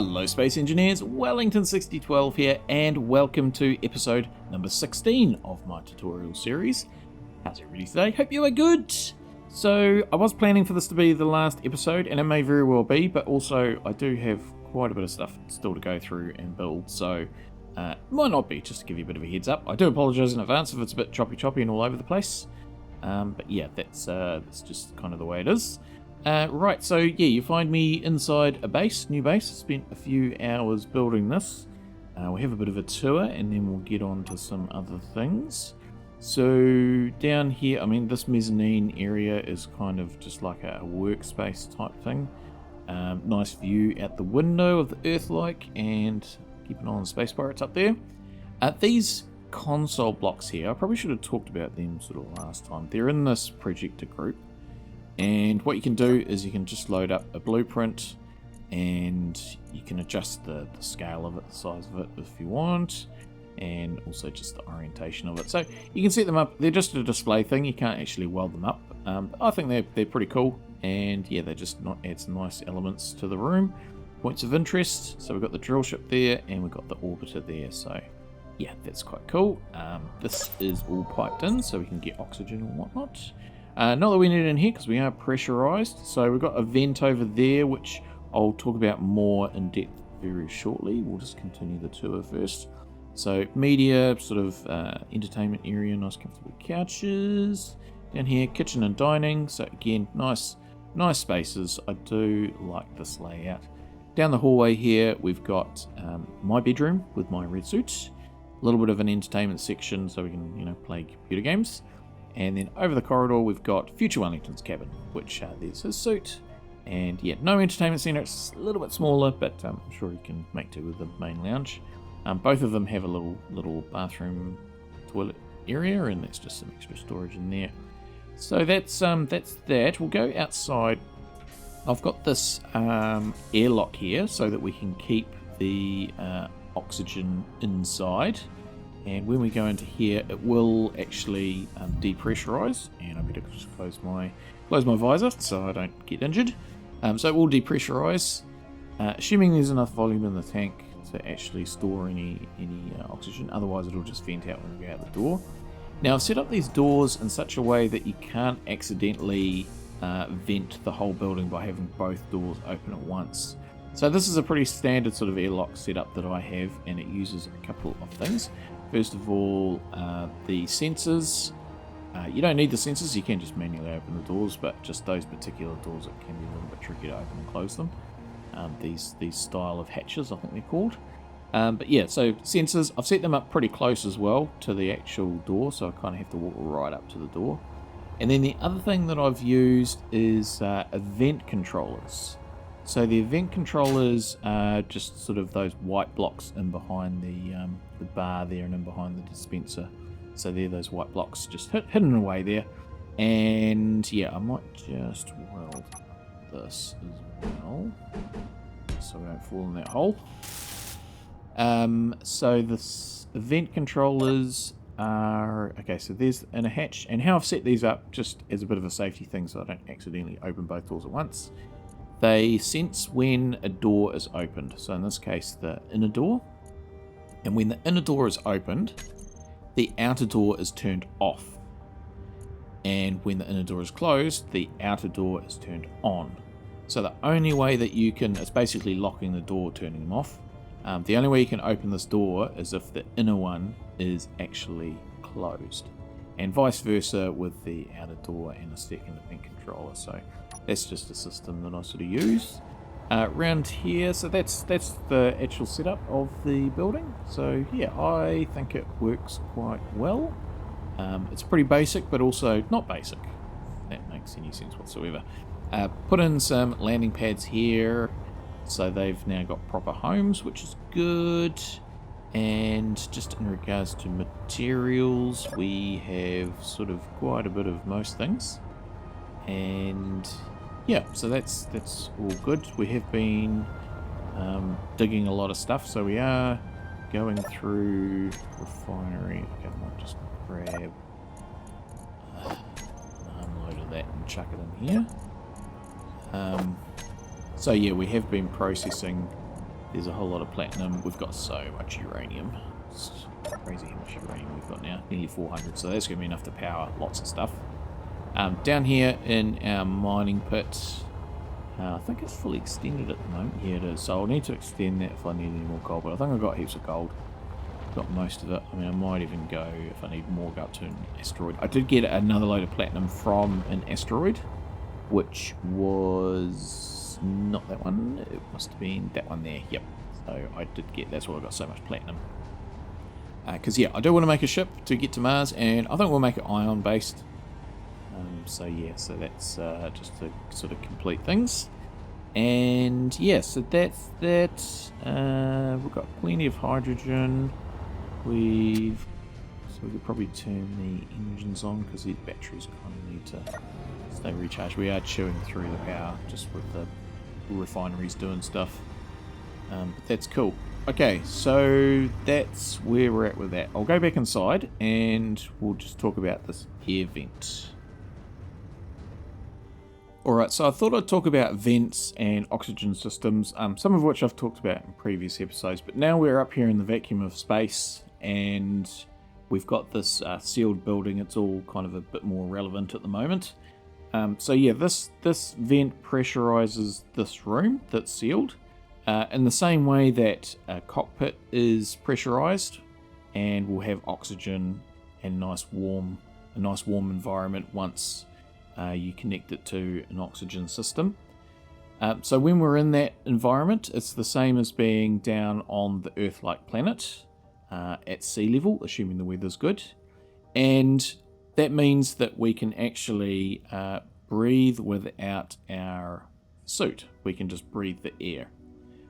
Hello Space Engineers, Wellington6012 here, and welcome to episode number 16 of my tutorial series. How's everybody today? Hope you are good! So, I was planning for this to be the last episode, and it may very well be, but also I do have quite a bit of stuff still to go through and build, so might not be, just to give you a bit of a heads up. I do apologise in advance if it's a bit choppy and all over the place, but yeah, that's just kind of the way it is. Right, so yeah, you find me inside a base, new base. I spent a few hours building this. We'll have a bit of a tour and then we'll get on to some other things. So down here, I mean, this mezzanine area is kind of just like a workspace type thing. Nice view out the window of the Earth-like, and keep an eye on the space pirates up there. These console blocks here, I probably should have talked about them sort of last time. They're in this projector group. And what you can do is you can just load up a blueprint and you can adjust the scale of it, the size of it if you want, and also just the orientation of it. So you can set them up. They're just a display thing. You can't actually weld them up. I think they're pretty cool, and yeah, they just add some nice elements to the room. Points of interest. So we've got the drill ship there and we've got the orbiter there. So yeah, that's quite cool. This is all piped in so we can get oxygen and whatnot. Not that we need it in here because we are pressurized. So we've got a vent over there, which I'll talk about more in depth very shortly. We'll just continue the tour first. So media, sort of entertainment area, nice comfortable couches. Down here, kitchen and dining. So again, nice spaces. I do like this layout. Down the hallway here, we've got my bedroom with my red suit. A little bit of an entertainment section so we can, play computer games. And then over the corridor, we've got Future Wellington's cabin, which there's his suit. And yeah, no entertainment center. It's a little bit smaller, but I'm sure you can make do with the main lounge. Both of them have a little bathroom toilet area, and there's just some extra storage in there. So that's that. We'll go outside. I've got this airlock here so that we can keep the oxygen inside. And when we go into here, it will actually depressurize, and I better just close my visor so I don't get injured. So it will depressurize, assuming there's enough volume in the tank to actually store any oxygen. Otherwise, it'll just vent out when we go out the door. Now, I've set up these doors in such a way that you can't accidentally vent the whole building by having both doors open at once. So this is a pretty standard sort of airlock setup that I have, and it uses a couple of things. First of all, the sensors. You don't need the sensors, you can just manually open the doors, but just those particular doors, it can be a little bit tricky to open and close them. These style of hatches, I think they're called. But yeah, so sensors, I've set them up pretty close as well to the actual door, so I kind of have to walk right up to the door. And then the other thing that I've used is event controllers. So the event controllers are just sort of those white blocks in behind the bar there and in behind the dispenser. So they're those white blocks just hidden away there. And yeah, I might just weld this as well, so we don't fall in that hole. So this event controllers are, okay, so there's in a hatch. And how I've set these up just as a bit of a safety thing so I don't accidentally open both doors at once. They sense when a door is opened, so in this case the inner door, and when the inner door is opened, the outer door is turned off, and when the inner door is closed, the outer door is turned on. So the only way that you can, it's basically locking the door, turning them off. The only way you can open this door is if the inner one is actually closed, and vice versa with the outer door and a second event controller. So that's just a system that I sort of use around here. So that's the actual setup of the building. So yeah, I think it works quite well. It's pretty basic, but also not basic, if that makes any sense whatsoever. Put in some landing pads here, so they've now got proper homes, which is good. And just in regards to materials, we have sort of quite a bit of most things. And yeah, so that's all good. We have been digging a lot of stuff, so we are going through refinery. Okay, I might just grab unload of that and chuck it in here. So yeah, we have been processing There's a whole lot of platinum. We've got so much uranium. It's crazy how much uranium we've got now. Nearly 400, so that's going to be enough to power lots of stuff. Down here in our mining pit, I think it's fully extended at the moment. Yeah, it is. So I'll need to extend that if I need any more gold, but I think I've got heaps of gold. Got most of it. I mean, I might even go, if I need more, go up to an asteroid. I did get another load of platinum from an asteroid, which was not that one. It must have been that one there. Yep. So I did get, that's why I got so much platinum. Because, yeah, I do want to make a ship to get to Mars, and I think we'll make it ion-based. So, yeah, so that's just to sort of complete things. And, yeah, so that's that. We've got plenty of hydrogen. So we could probably turn the engines on because these batteries kind of need to stay recharged. We are chewing through the power just with the refineries doing stuff. But that's cool. Okay, so that's where we're at with that. I'll go back inside and we'll just talk about this air vent. Alright, so I thought I'd talk about vents and oxygen systems, some of which I've talked about in previous episodes, but now we're up here in the vacuum of space and we've got this sealed building. It's all kind of a bit more relevant at the moment. So yeah, this vent pressurizes this room that's sealed in the same way that a cockpit is pressurized, and will have oxygen and a nice warm environment once you connect it to an oxygen system. So when we're in that environment, it's the same as being down on the Earth-like planet at sea level, assuming the weather's good. And that means that we can actually breathe without our suit. We can just breathe the air.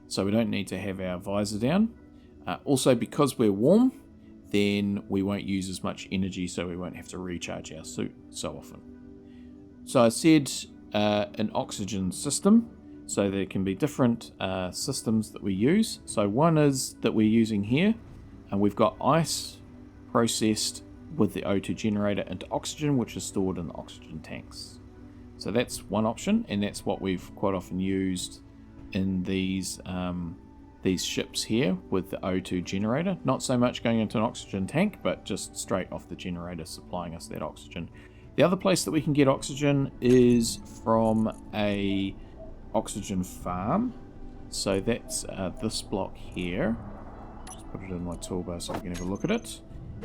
So we don't need to have our visor down. Also, because we're warm, then we won't use as much energy, so we won't have to recharge our suit so often. So I said an oxygen system, so there can be different systems that we use. So one is that we're using here, and we've got ice processed with the O2 generator into oxygen, which is stored in the oxygen tanks. So that's one option, and that's what we've quite often used in these ships here with the O2 generator. Not so much going into an oxygen tank, but just straight off the generator supplying us that oxygen. The other place that we can get oxygen is from a oxygen farm. So that's this block here. Just put it in my toolbar so we can have a look at it.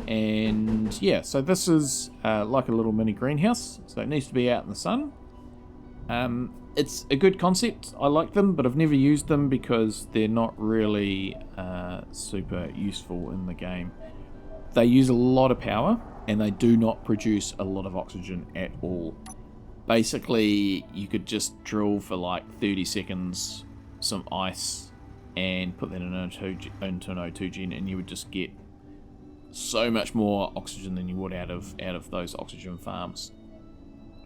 And yeah, so this is like a little mini greenhouse. So it needs to be out in the sun. It's a good concept. I like them, but I've never used them because they're not really super useful in the game. They use a lot of power, and they do not produce a lot of oxygen at all. Basically, you could just drill for like 30 seconds some ice and put that into an O2 gen, and you would just get so much more oxygen than you would out of those oxygen farms.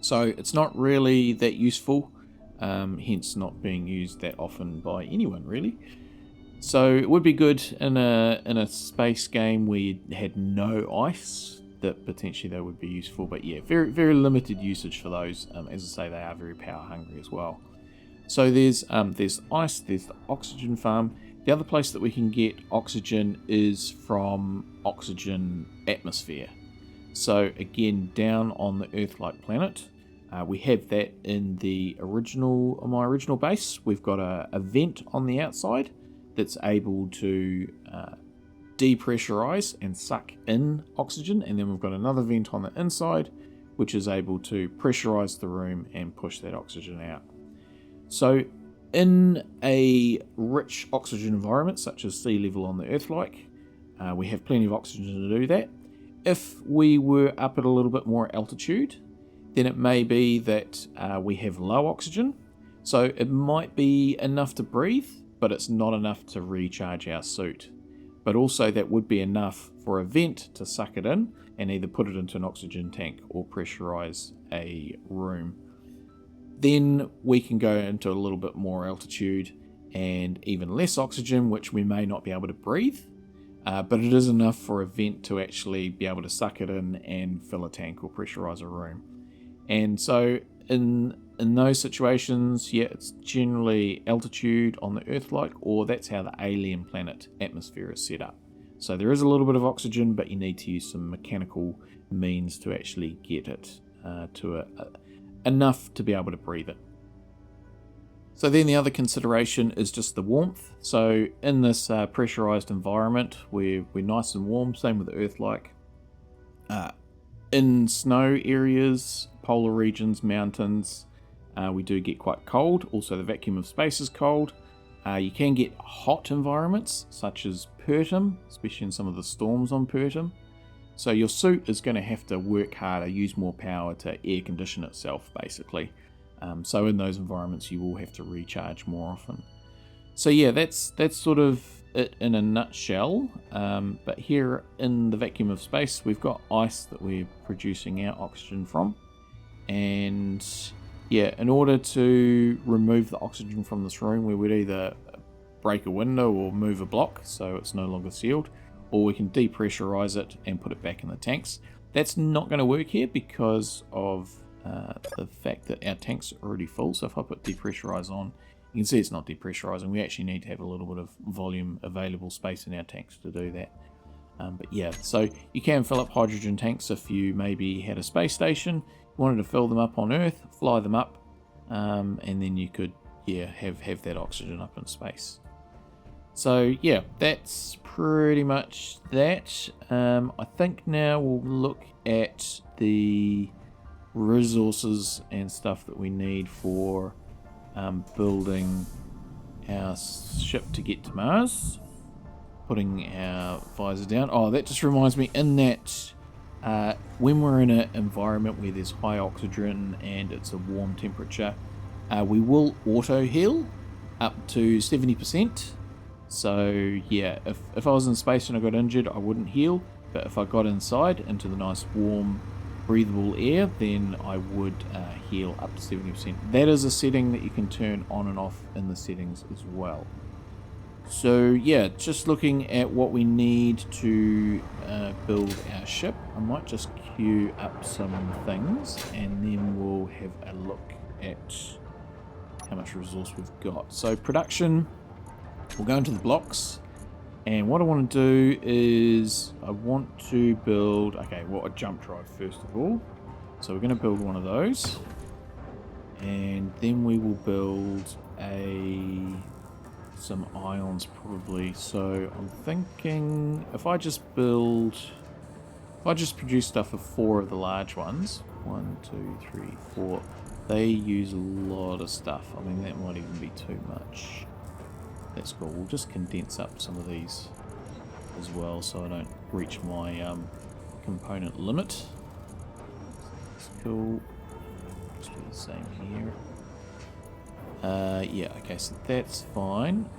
So it's not really that useful, hence not being used that often by anyone really. So it would be good in a space game where you had no ice, that potentially they would be useful. But yeah, very very limited usage for those. As I say, they are very power hungry as well. So there's ice, there's the oxygen farm. The other place that we can get oxygen is from oxygen atmosphere. So again, down on the Earth-like planet, we have that in my original base. We've got a vent on the outside that's able to depressurize and suck in oxygen, and then we've got another vent on the inside which is able to pressurize the room and push that oxygen out. So in a rich oxygen environment such as sea level on the Earth-like, we have plenty of oxygen to do that. If we were up at a little bit more altitude, then it may be that we have low oxygen, so it might be enough to breathe, but it's not enough to recharge our suit. But also that would be enough for a vent to suck it in and either put it into an oxygen tank or pressurize a room. Then we can go into a little bit more altitude and even less oxygen, which we may not be able to breathe, but it is enough for a vent to actually be able to suck it in and fill a tank or pressurize a room. And so in those situations, yeah, it's generally altitude on the Earth-like, or that's how the alien planet atmosphere is set up. So there is a little bit of oxygen, but you need to use some mechanical means to actually get it to enough to be able to breathe it. So then the other consideration is just the warmth. So in this pressurized environment, we're nice and warm, same with the Earth-like. In snow areas, polar regions, mountains, we do get quite cold. Also, the vacuum of space is cold. You can get hot environments, such as Pertum, especially in some of the storms on Pertum. So your suit is going to have to work harder, use more power to air condition itself, basically. So in those environments, you will have to recharge more often. So yeah, that's sort of it in a nutshell. But here in the vacuum of space, we've got ice that we're producing our oxygen from. And yeah, in order to remove the oxygen from this room, we would either break a window or move a block so it's no longer sealed, or we can depressurize it and put it back in the tanks. That's not going to work here because of the fact that our tanks are already full. So if I put depressurize on, you can see it's not depressurizing. We actually need to have a little bit of volume available space in our tanks to do that. But yeah, so you can fill up hydrogen tanks if you maybe had a space station, wanted to fill them up on Earth, fly them up, and then you could have that oxygen up in space. So yeah, that's pretty much that. I think now we'll look at the resources and stuff that we need for building our ship to get to Mars. Putting our visor down. Oh, that just reminds me, in that when we're in an environment where there's high oxygen and it's a warm temperature, we will auto heal up to 70%. So yeah, if I was in space and I got injured, I wouldn't heal, but if I got inside into the nice warm breathable air, then I would heal up to 70%. That is a setting that you can turn on and off in the settings as well. So yeah, just looking at what we need to build our ship. I might just queue up some things and then we'll have a look at how much resource we've got. So production, we'll go into the blocks, and what I want to do is I want to build, okay, well, a jump drive first of all. So we're going to build one of those, and then we will build some ions probably. So I'm thinking if I just produce stuff for 4 of the large ones, 1, 2, 3, 4, they use a lot of stuff. I mean, that might even be too much. That's cool. We'll just condense up some of these as well so I don't reach my component limit. That's cool. Just do the same here. Yeah, okay, so that's fine.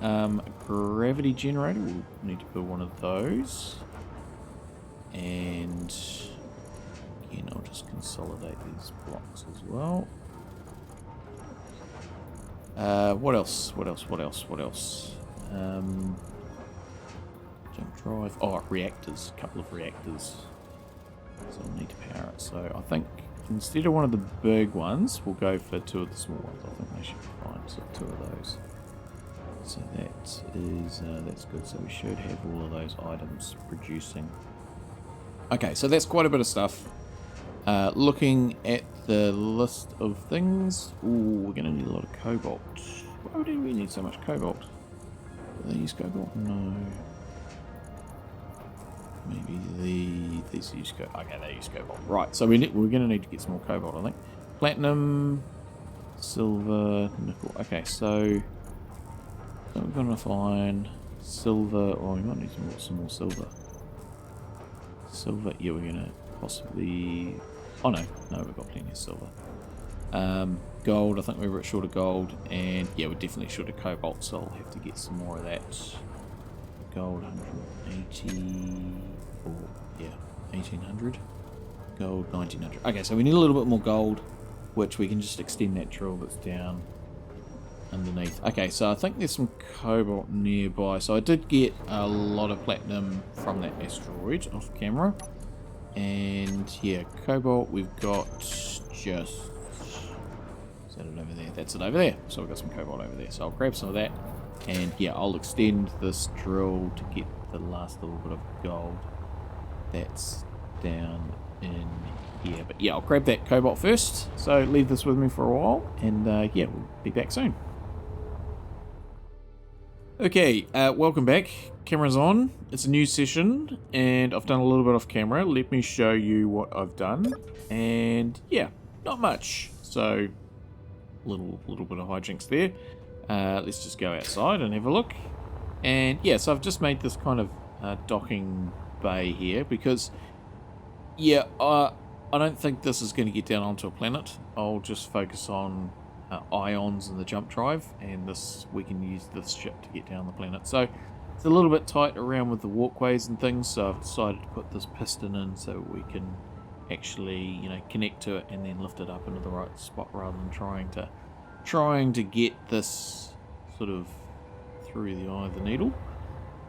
Gravity generator, we'll need to build one of those. And again, I'll just consolidate these blocks as well. What else? Jump drive. Oh, reactors. A couple of reactors. So I'll need to power it. So I think instead of one of the big ones, we'll go for 2 of the small ones. I think they should be fine. So 2 of those. So that is that's good. So we should have all of those items producing. Okay, so that's quite a bit of stuff. Looking at the list of things, ooh, we're going to need a lot of cobalt. Why do we need so much cobalt? Do they use cobalt? No. Maybe these use cobalt. Okay, they use cobalt. Right, so we're going to need to get some more cobalt, I think. Platinum, silver, nickel. Okay, so we're going to find silver. Oh, we might need some more silver. Silver, yeah, we're going to possibly... Oh no, we've got plenty of silver. Gold, I think we were short of gold, and yeah, we're definitely short of cobalt, so I'll have to get some more of that. Gold, 180, or yeah, 1800. Gold, 1900. Okay, so we need a little bit more gold, which we can just extend that drill that's down underneath. Okay, so I think there's some cobalt nearby. So I did get a lot of platinum from that asteroid off camera. And yeah, cobalt we've got just that it over there? That's it over there. So we've got some cobalt over there. So I'll grab some of that. And yeah, I'll extend this drill to get the last little bit of gold that's down in here. But yeah, I'll grab that cobalt first. So leave this with me for a while. And yeah, we'll be back soon. Okay, welcome back. Camera's on. It's a new session, and I've done a little bit off camera. Let me show you what I've done. And yeah, not much. So, little bit of hijinks there. Let's just go outside and have a look. And yeah, so I've just made this kind of docking bay here because, yeah, I don't think this is going to get down onto a planet. I'll just focus on ions in the jump drive, and this we can use this ship to get down the planet. So it's a little bit tight around with the walkways and things, so I've decided to put this piston in so we can actually, you know, connect to it and then lift it up into the right spot rather than trying to get this sort of through the eye of the needle.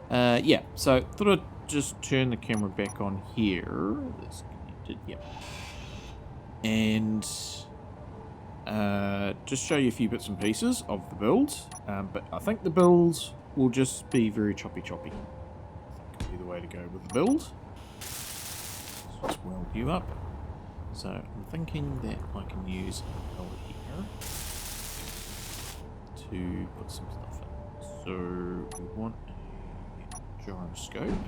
Yeah, so thought I'd just turn the camera back on here. That's connected, yep. And just show you a few bits and pieces of the build, but I think the build will just be very choppy. I think it'll be the way to go with the build. Let's just weld you up. So I'm thinking that I can use a color here to put some stuff in. So we want a gyroscope,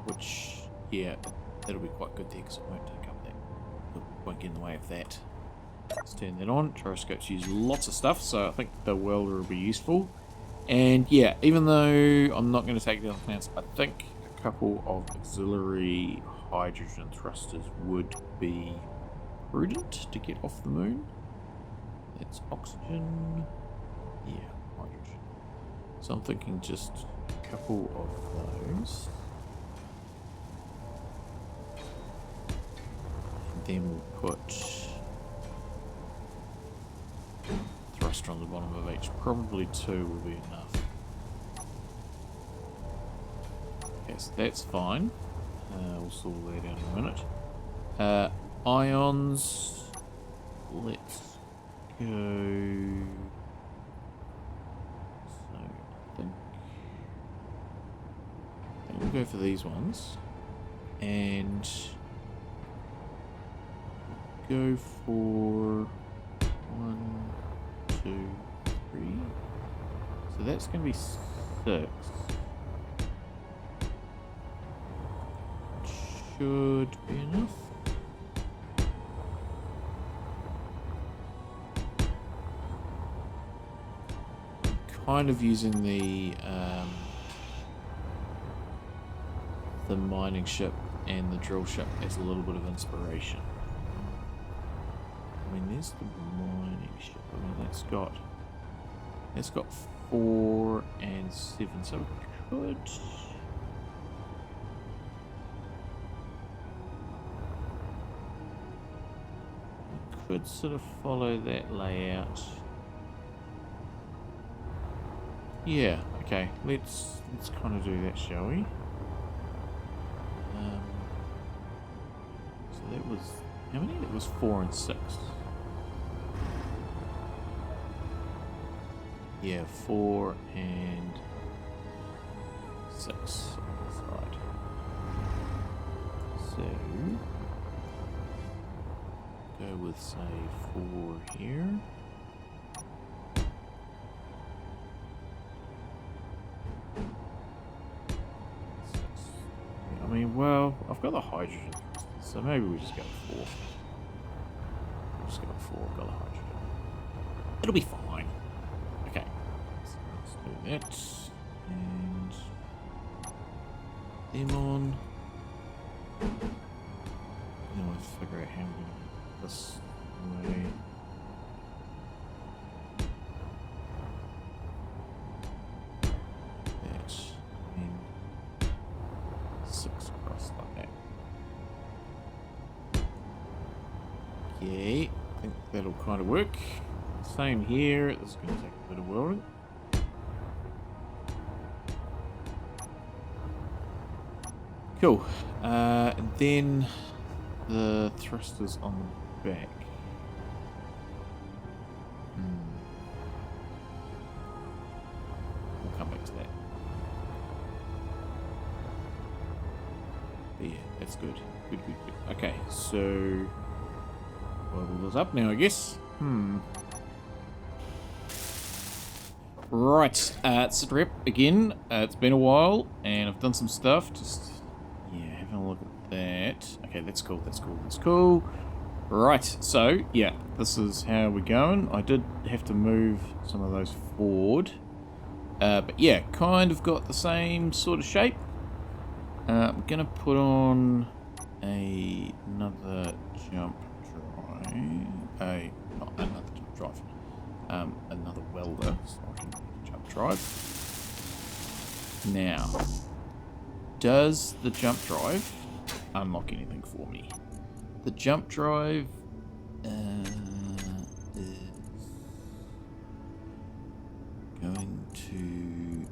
which, yeah, that'll be quite good there because it won't take up that, it won't get in the way of that. Let's turn that on. Gyroscopes use lots of stuff, so I think the welder will be useful. And yeah, even though I'm not going to take down the plants, I think a couple of auxiliary hydrogen thrusters would be prudent to get off the moon. That's oxygen. Yeah, hydrogen. So I'm thinking just a couple of those. And then we'll put thruster on the bottom of each. Probably 2 will be enough. Okay, so that's fine. We'll sort that out in a minute. Ions. Let's go. So I think we'll go for these ones. And go for 1, 2, 3. So that's going to be 6. Should be enough. Kind of using the mining ship and the drill ship as a little bit of inspiration. I mean, there's the mining ship. I mean, that's got 4 and 7, so we could sort of follow that layout. Yeah, okay, let's kind of do that, shall we? So that was, how many? That was 4 and 6. Yeah, 4 and 6 on the side. So go with, say, 4 here. I mean, well, I've got the hydrogen, so maybe we just go 4. We'll just go 4, got the hydrogen. It'll be fine. Okay, so let's do that. And them on. Then we'll figure out how I'm going to do this way. That. And 6 across like that. Okay, I think that'll kind of work. Same here, this is going to take a bit of welding. Cool. And then the thrusters on the back. Yeah, that's good. Good. Okay, so level this up now, I guess. Right, sit rep again. It's been a while, and I've done some stuff. Just, yeah, having a look at that. Okay, that's cool. Right, so, yeah, this is how we're going. I did have to move some of those forward. But yeah, kind of got the same sort of shape. I'm going to put on another jump drive. Not another jump drive. Another welder, so I can jump drive. Now, does the jump drive unlock anything for me? The jump drive is going to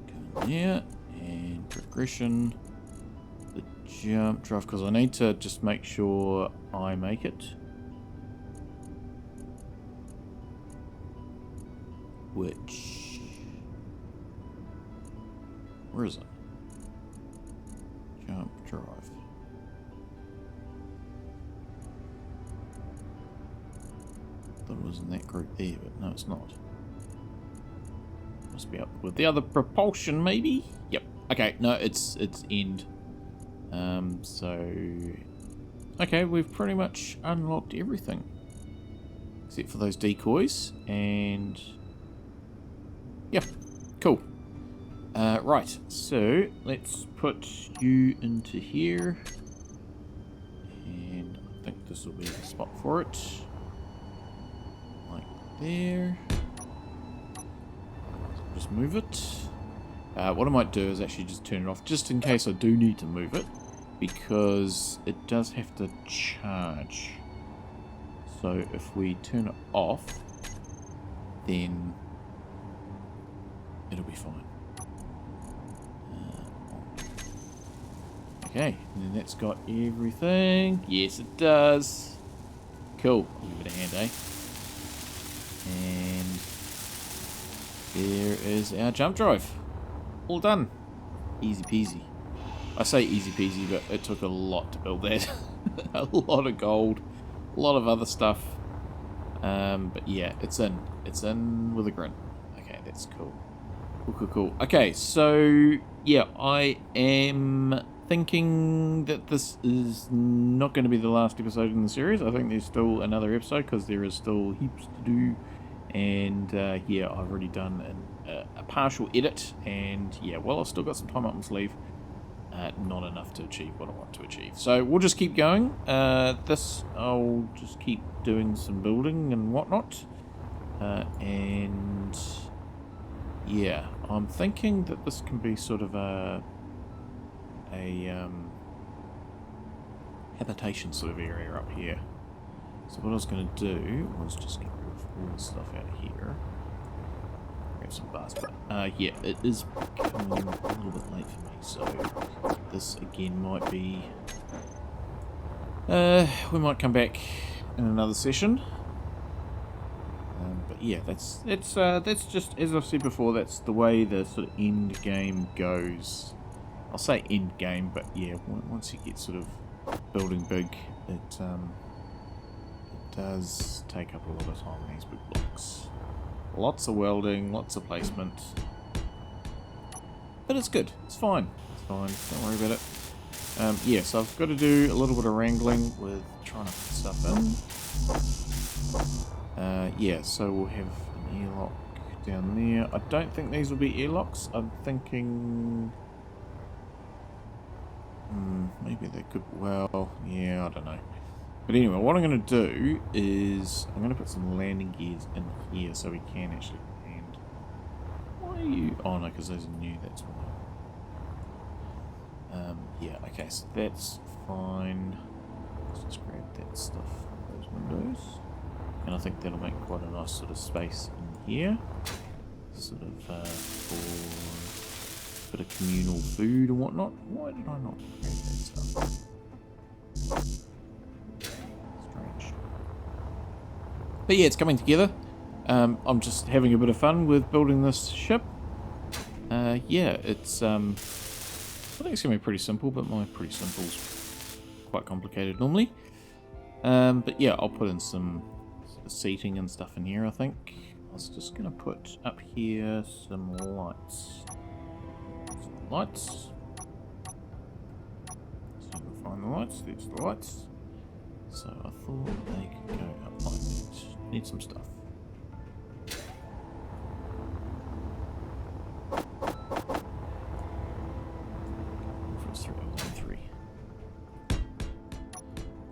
go in there, and progression, the jump drive, because I need to just make sure I make it. Which, where is it? Jump drive. Thought it was in that group there, but no, it's not. Must be up with the other propulsion, maybe? Yep. Okay, no, it's end. So... Okay, we've pretty much unlocked everything. Except for those decoys, and... Yeah, cool. Right, so let's put you into here. And I think this will be the spot for it. Like there. Just move it. What I might do is actually just turn it off, just in case I do need to move it, because it does have to charge. So if we turn it off, then it'll be fine. Okay, and then that's got everything. Yes, it does. Cool. I'll give it a hand, eh? And there is our jump drive. All done. Easy peasy. I say easy peasy, but it took a lot to build that. A lot of gold. A lot of other stuff. But yeah, it's in. It's in with a grin. Okay, that's cool. Cool. Okay, so yeah, I am thinking that this is not going to be the last episode in the series. I think there's still another episode, because there is still heaps to do. And yeah, I've already done a partial edit, and yeah, well, I've still got some time up my sleeve. Not enough to achieve what I want to achieve. So we'll just keep going. This, I'll just keep doing some building and whatnot. And yeah, I'm thinking that this can be sort of a habitation sort of area up here. So what I was going to do was just get rid of all the stuff out of here. Grab some bars, but yeah, it is becoming a little bit late for me, so this again might be... we might come back in another session. But yeah, that's just, as I've said before, that's the way the sort of end game goes. I'll say end game, but yeah, once you get sort of building big, it does take up a lot of time on these big blocks. Lots of welding, lots of placement. But it's good. It's fine. It's fine. Don't worry about it. Yeah, so I've got to do a little bit of wrangling with trying to put stuff in. Yeah, so we'll have an airlock down there. I don't think these will be airlocks. I'm thinking... maybe they could... Well, yeah, I don't know. But anyway, what I'm going to do is I'm going to put some landing gears in here so we can actually land. Why are you... Oh no, because those are new, that's why. Yeah, okay, so that's fine. Let's just grab that stuff from those windows. And I think that'll make quite a nice sort of space in here. Sort of for a bit of communal food and whatnot. Why did I not grab that stuff? Strange. But yeah, it's coming together. I'm just having a bit of fun with building this ship. Yeah, it's think it's going to be pretty simple, but my pretty simple's quite complicated normally. But yeah, I'll put in some seating and stuff in here, I think. I was just going to put up here some lights. Some lights. So we'll find the lights. There's the lights. So I thought they could go up like that. Need some stuff.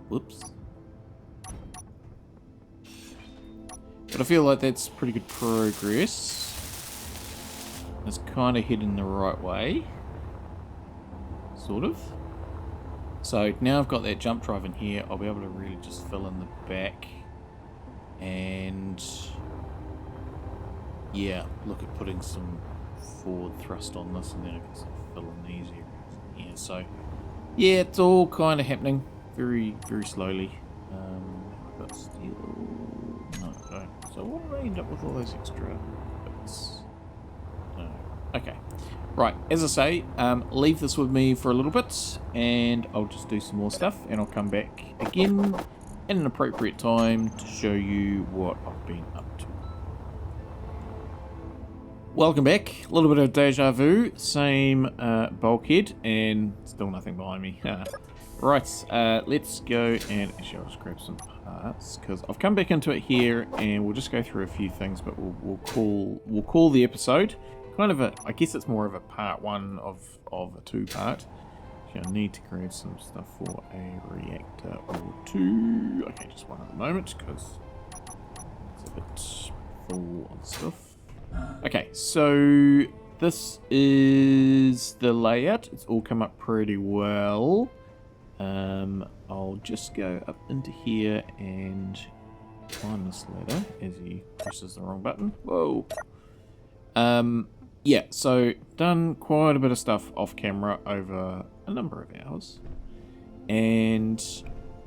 Whoops. But I feel like that's pretty good progress. It's kind of heading the right way. Sort of. So now I've got that jump drive in here, I'll be able to really just fill in the back. And yeah, look at putting some forward thrust on this, and then I can sort of fill in these areas. Yeah, so yeah, it's all kind of happening. Very, very slowly. I've got steel. No, I don't. So what do I end up with all those extra bits? No. Okay. Right, as I say, leave this with me for a little bit, and I'll just do some more stuff, and I'll come back again at an appropriate time to show you what I've been up to. Welcome back. A little bit of deja vu. Same bulkhead, and still nothing behind me. Right, let's go and actually I'll just grab some parts because I've come back into it here, and we'll just go through a few things, but we'll call the episode kind of a, I guess it's more of a part one of a two-part. So I need to grab some stuff for a reactor or two. Okay, just one at the moment because it's a bit full of stuff. Okay, so this is the layout. It's all come up pretty well. I'll just go up into here and climb this ladder as he presses the wrong button. Whoa. Yeah, so done quite a bit of stuff off camera over a number of hours. And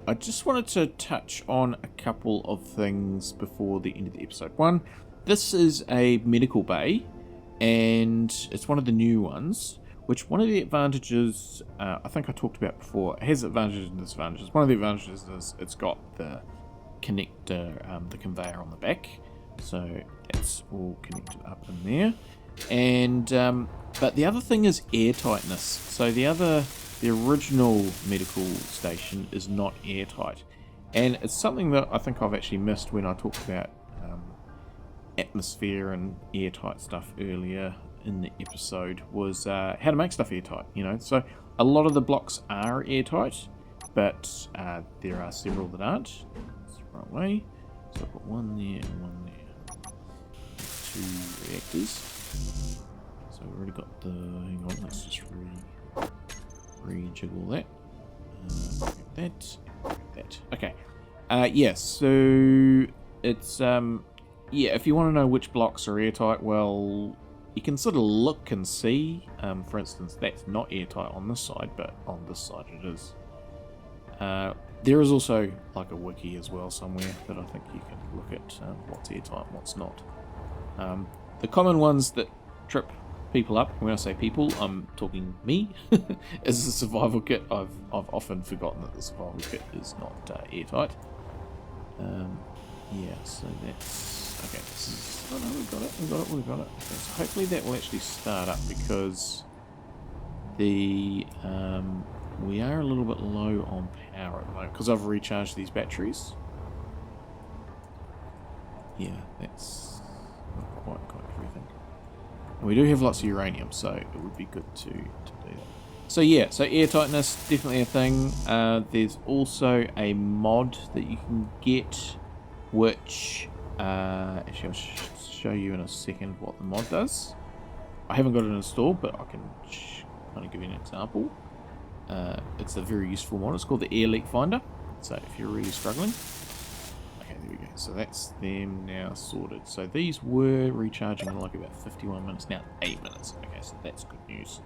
I just wanted to touch on a couple of things before the end of the episode. One, this is a medical bay, and it's one of the new ones. Which one of the advantages, I think I talked about before, it has advantages and disadvantages. One of the advantages is it's got the connector, the conveyor on the back. So that's all connected up in there. And, but the other thing is airtightness. So the original medical station is not airtight. And it's something that I think I've actually missed when I talked about atmosphere and airtight stuff earlier in the episode, was how to make stuff airtight, you know. So a lot of the blocks are airtight, but there are several that aren't. That's the right way. So I've got one there and one there. 2 reactors. So we've already got the, hang on, let's just re-jiggle that. That. Okay. Yeah, so it's, yeah, if you want to know which blocks are airtight, well, you can sort of look and see. For instance, that's not airtight on this side, but on this side it is. There is also like a wiki as well somewhere that I think you can look at what's airtight and what's not. The common ones that trip people up, when I say people, I'm talking me, is the survival kit. I've often forgotten that the survival kit is not airtight. Yeah, so that's okay. This is, oh no, we've got it. Okay, so hopefully that will actually start up, because the we are a little bit low on power at the moment because I've recharged these batteries. Yeah, that's not quite got everything. And we do have lots of uranium, so it would be good to do that. So yeah, so airtightness, definitely a thing. There's also a mod that you can get, which actually I'll show you in a second what the mod does. I haven't got it installed, but I can kind of give you an example. It's a very useful mod. It's called the air leak finder. So if you're really struggling, okay, there we go. So that's them now sorted. So these were recharging in like about 51 minutes, now 8 minutes. Okay, so that's good news.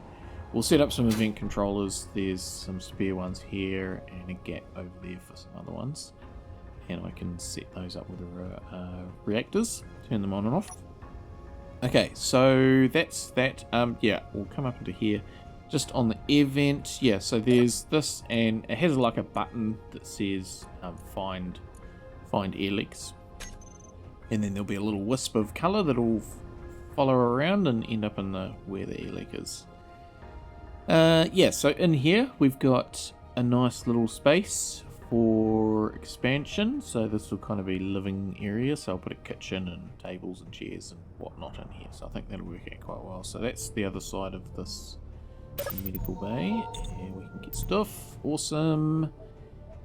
We'll set up some event controllers. There's some spare ones here and a gap over there for some other ones. And I can set those up with the reactors, turn them on and off. Okay, so that's that. Yeah, we'll come up into here. just on the air vent, yeah, so there's this, and it has like a button that says find air leaks. And then there'll be a little wisp of colour that'll follow around and end up in where the air leak is. Yeah, so in here we've got a nice little space for expansion. So this will kind of be living area. So I'll put a kitchen and tables and chairs and whatnot in here. So I think that'll work out quite well. So that's the other side of this medical bay, and we can get stuff. Awesome.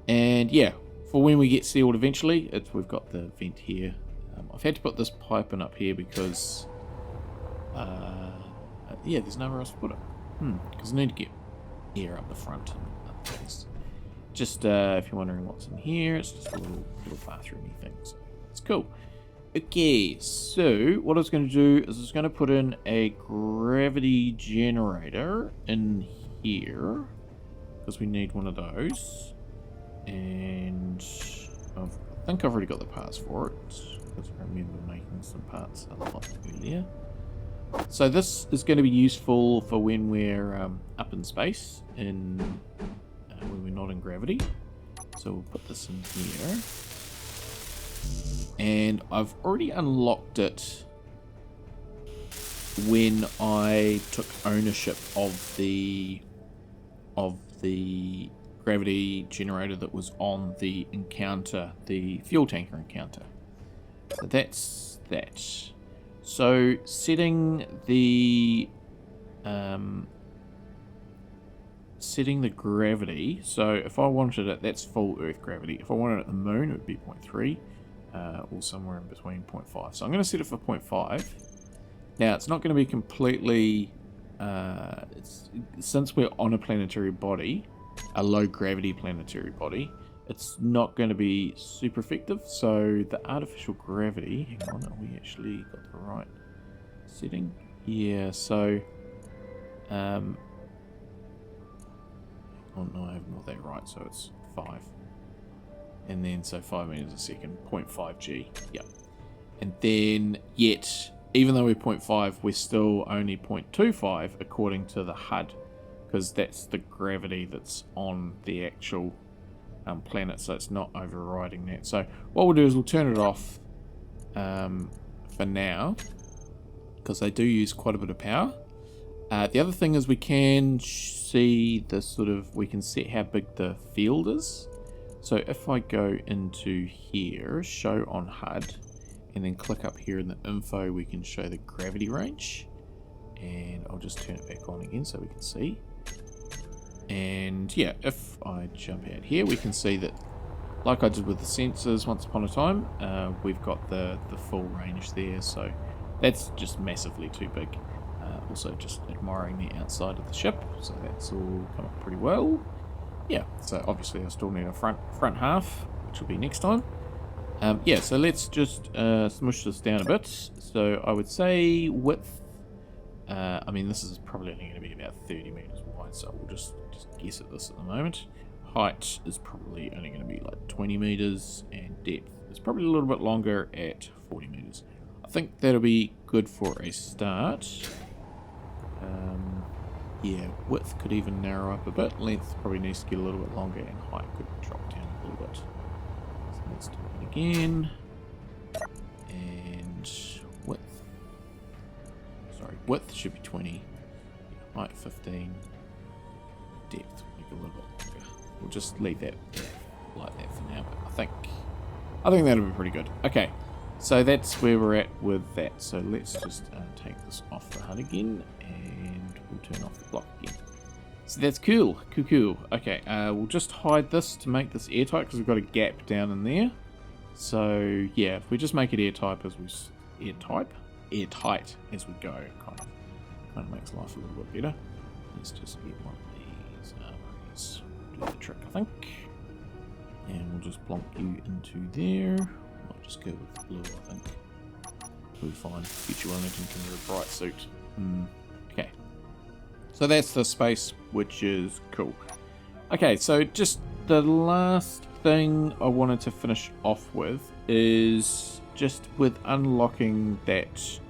And yeah, for when we get sealed eventually, we've got the vent here. I've had to put this pipe in up here because yeah, there's nowhere else to put it. Because I need to get air up the front and up things. Just if you're wondering what's in here, it's just a little bathroomy thing. So it's cool. Okay, so what I was going to do is I was going to put in a gravity generator in here because we need one of those, and I think I've already got the parts for it because I remember making some parts a lot earlier. So this is going to be useful for when we're up in space and when we're not in gravity. So we'll put this in here. And I've already unlocked it when I took ownership of the gravity generator that was on the encounter, the fuel tanker encounter. So that's that. So setting the gravity. So if I wanted it, that's full Earth gravity. If I wanted it at the moon, it would be 0.3. Or somewhere in between 0.5. So I'm going to set it for 0.5. Now it's not going to be completely, since we're on a planetary body, a low gravity planetary body, it's not going to be super effective. So the artificial gravity, hang on, have we actually got the right setting? Yeah, so, oh no, I haven't got that right, so it's 5. And then, so 5 meters a second, 0.5 G, yep. And then, yet, even though we're 0.5, we're still only 0.25 according to the HUD, because that's the gravity that's on the actual planet, so it's not overriding that. So what we'll do is we'll turn it off for now, because they do use quite a bit of power. The other thing is we can see the sort of, we can set how big the field is. So if I go into here, show on HUD, and then click up here in the info, we can show the gravity range. And I'll just turn it back on again so we can see. And yeah, if I jump out here, we can see that, like I did with the sensors once upon a time, we've got the full range there. So that's just massively too big. Also just admiring the outside of the ship. So that's all come up pretty well. Yeah, so obviously I still need a front half, which will be next time. Yeah, so let's just smush this down a bit. So I would say width, I mean this is probably only going to be about 30 meters wide, so we'll just guess at this at the moment. Height is probably only going to be like 20 meters, and depth is probably a little bit longer at 40 meters. I think that'll be good for a start. Yeah, width could even narrow up a bit. Length probably needs to get a little bit longer, and height could drop down a little bit. So let's do it again. And width. Sorry, width should be 20. Height 15. Depth will make a little bit longer. We'll just leave that like that for now. But I think that'll be pretty good. Okay, so that's where we're at with that. So let's just take this off the HUD again, and we'll turn off the block again. So that's cool. Okay, we'll just hide this to make this airtight, because we've got a gap down in there. So yeah, if we just make it airtight as we go, kind of makes life a little bit better. Let's just get one of these armories. Do the trick, I think. And we'll just plonk you into there. I'll just go with the blue, I think. We'll be fine. Future Wellington can wear a bright suit. Okay. So that's the space, which is cool. Okay, so just the last thing I wanted to finish off with is just with unlocking that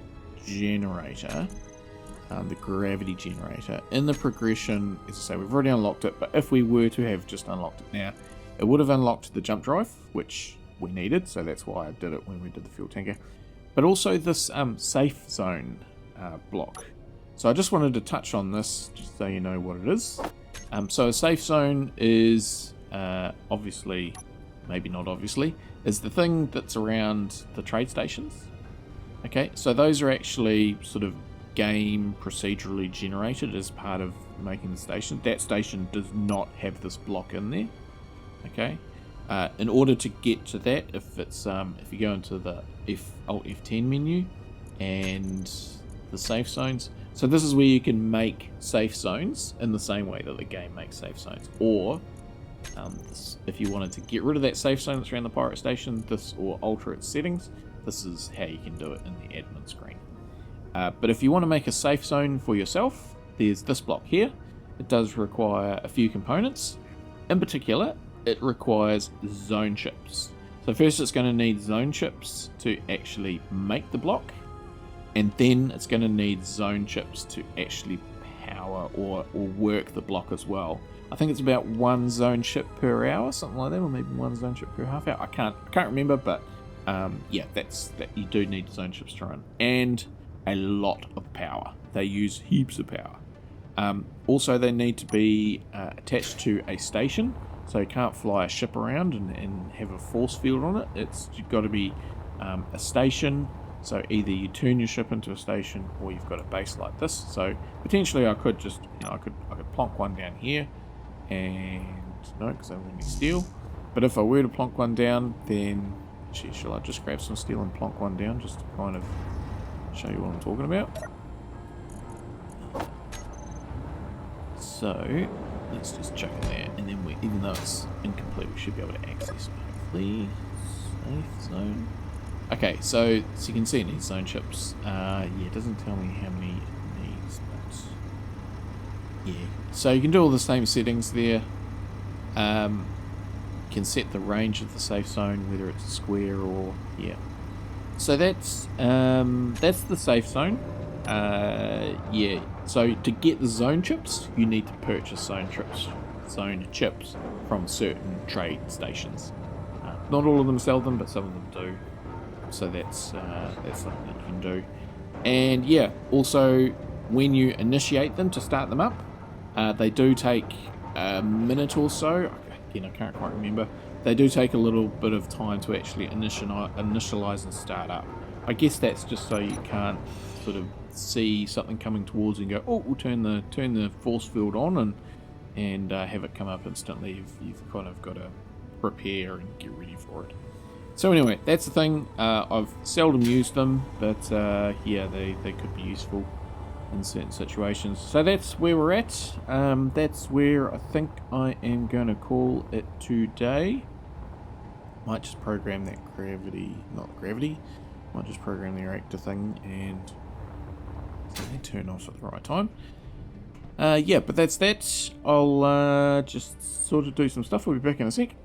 generator. the gravity generator. In the progression, as I say, we've already unlocked it, but if we were to have just unlocked it now, it would have unlocked the jump drive, which we needed, so that's why I did it when we did the fuel tanker. But also this safe zone block. So I just wanted to touch on this, just so you know what it is. So a safe zone is, obviously, maybe not obviously, is the thing that's around the trade stations. Okay, so those are actually sort of game procedurally generated as part of making the station. That station does not have this block in there. Okay, in order to get to that, if you go into the Alt F10 menu and the safe zones, so this is where you can make safe zones in the same way that the game makes safe zones, or if you wanted to get rid of that safe zone that's around the pirate station, or alter its settings, this is how you can do it in the admin screen. But if you want to make a safe zone for yourself, there's this block here. It does require a few components. In particular, it requires zone chips. So first it's going to need zone chips to actually make the block, and then it's going to need zone chips to actually power or work the block as well. I think it's about 1 zone chip per hour, something like that, or maybe 1 zone chip per half hour. I can't remember, but yeah, that you do need zone chips to run, and a lot of power. They use heaps of power. Also, they need to be attached to a station, so you can't fly a ship around and have a force field on it. You've got to be a station. So either you turn your ship into a station, or you've got a base like this. So potentially I could just, I could plonk one down here, and no, because I don't need steel. But if I were to plonk one down, then shall I just grab some steel and plonk one down, just to kind of show you what I'm talking about? So let's just chuck it there, and then even though it's incomplete, we should be able to access it. Hopefully, safe zone. Okay, so you can see it needs zone chips. Yeah, it doesn't tell me how many it needs, but yeah. So you can do all the same settings there. You can set the range of the safe zone, whether it's a square or yeah. So that's the safe zone. Yeah. So to get the zone chips, you need to purchase zone chips from certain trade stations. Not all of them sell them, but some of them do. So that's something that you can do. And yeah, also when you initiate them to start them up, they do take a minute or so. Again, I can't quite remember. They do take a little bit of time to actually initialize and start up. I guess that's just so you can't sort of see something coming towards you and go, oh, we'll turn the force field on and have it come up instantly. You've kind of got to prepare and get ready for it. So anyway, that's the thing. I've seldom used them, but yeah, they could be useful in certain situations. So that's where we're at. That's where I think I am going to call it today. Might just program that might just program the reactor thing and turn off at the right time. Yeah, but that's that. I'll just sort of do some stuff. We'll be back in a sec.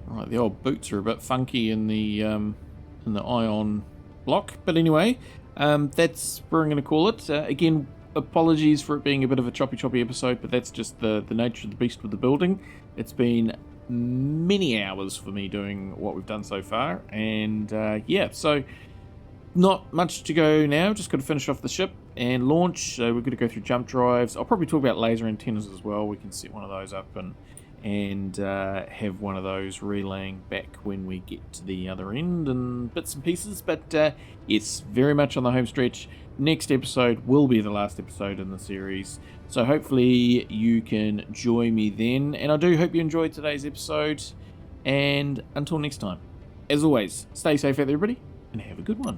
Alright, the old boots are a bit funky in the ion block, but anyway, that's where I'm going to call it. Again, apologies for it being a bit of a choppy episode, but that's just the nature of the beast with the building. It's been many hours for me doing what we've done so far, and yeah, so not much to go now. Just got to finish off the ship and launch. So we're going to go through jump drives. I'll probably talk about laser antennas as well. We can set one of those up and have one of those relaying back when we get to the other end and bits and pieces. But it's very much on the home stretch. Next episode will be the last episode in the series, so hopefully you can join me then. And I do hope you enjoyed today's episode, and until next time, as always, stay safe out there everybody, and have a good one.